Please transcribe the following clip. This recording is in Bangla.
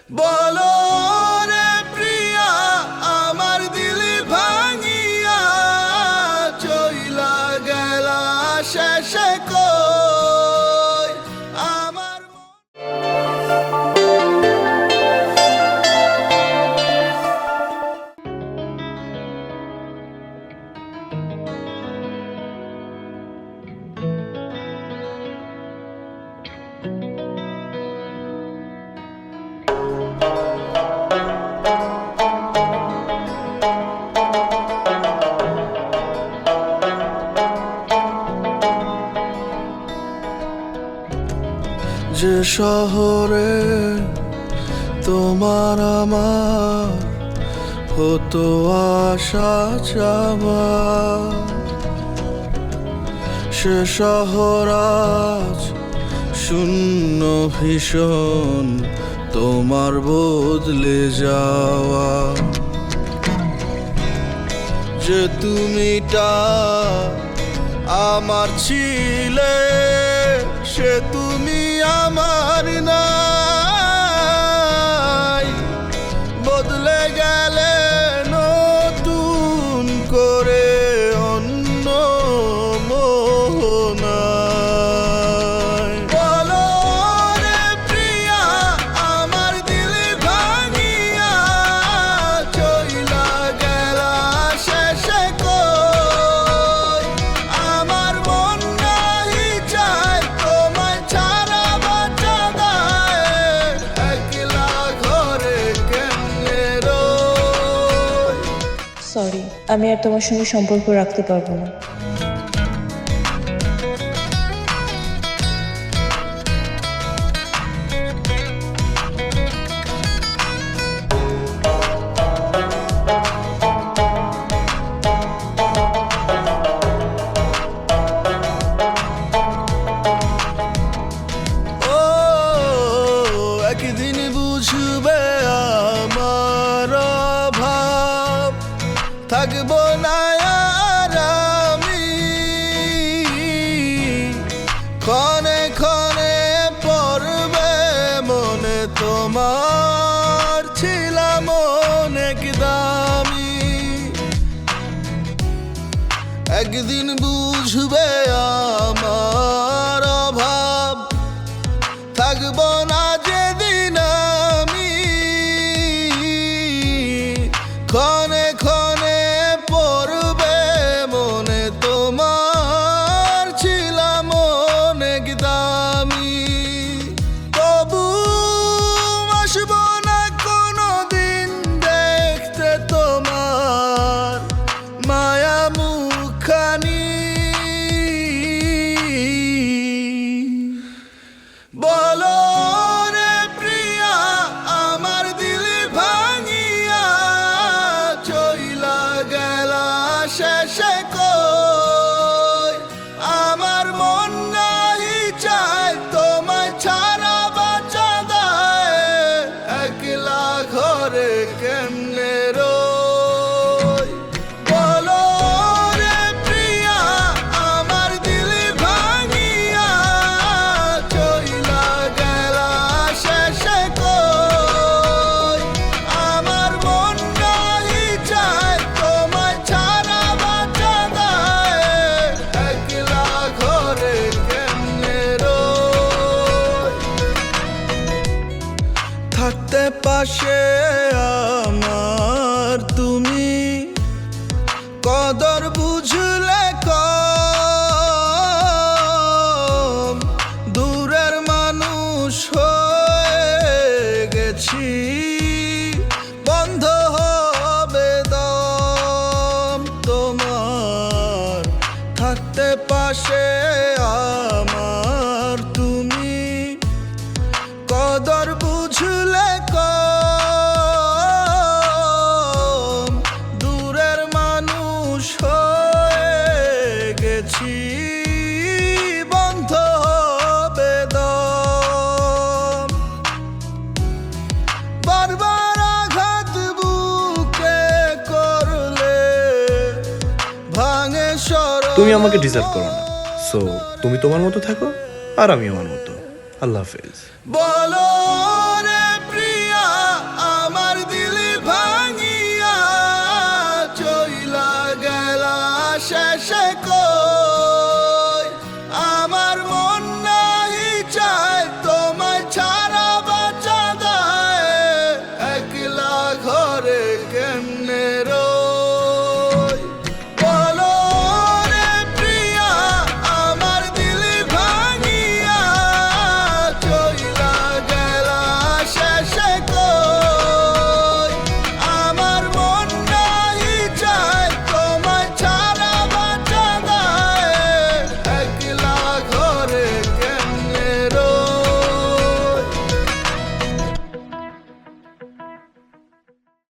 বলো রে প্রিয়া আমার দিল ভাঙিয়া চইলা গেলা শেষে কই আমার যে শহরে তোমার আমার হতো আসা যাওয়া, সে শহর আজ শূন্য ভীষণ তোমার বদলে যাওয়া। যে তুমিটা আমার ছিলে সে তুমি আমার নাই, বদলে গেলে নতুন করে অন্য মোহনায়। বলো রে প্রিয়া আমার দিল ভাঙিয়া চইলা গেলা শেষে কই আমার মন নাহি চায় তোমায় ছাড়া বাঁচা দায়, একলা ঘরে কেমনে রই। সরি, আমি আর তোমার সঙ্গে সম্পর্ক রাখতে পারবো না। ও একদিন বুঝবে আমার অভাব, থাকবো না আর আমি ক্ষণে ক্ষণে পড়বে মনে তোমার ছিলাম অনেক দামি। একদিন বুঝবে আমার অভাব, থাকবো না যেদিন আমি ক্ষণে ক্ষণে পড়বে মনে তোমার ছিলাম অনেক দামি। তবু আসবো না কোনো দিন দেখতে তোমার মায়া মুখখানি। বলো রে প্রিয়া আমার দিল ভাঙিয়া চইলা গেলা শেষে কই আমার মন নাহি চায় তোমায় ছাড়া বাঁচা দায়, একলা ঘরে কেমনে রই। বলো রে প্রিয়া আমার দিল ভাঙিয়া চইলা গেলা শেষে কই আমার মন নাহি চায় তোমায় ছাড়া বাঁচা দায়, একলা ঘরে কেমনে রই। থাকতে পাশে আমার তুমি কদর বুঝলে কম, দূরের মানুষ হয়ে গেছি বন্ধ হবে দম তোমার। থাকতে পাশে আমার তুমি কদর বুঝলে কম, দূরের মানুষ হয়ে গেছি বন্ধ হবে দম। বারবার আঘাত বুকে করলে ভাঙে সরল। তুমি আমাকে ডিজার্ভ করো না, সো তুমি তোমার মতো থাকো আর আমি আমার মতো। আল্লাহ হাফেজ। বলো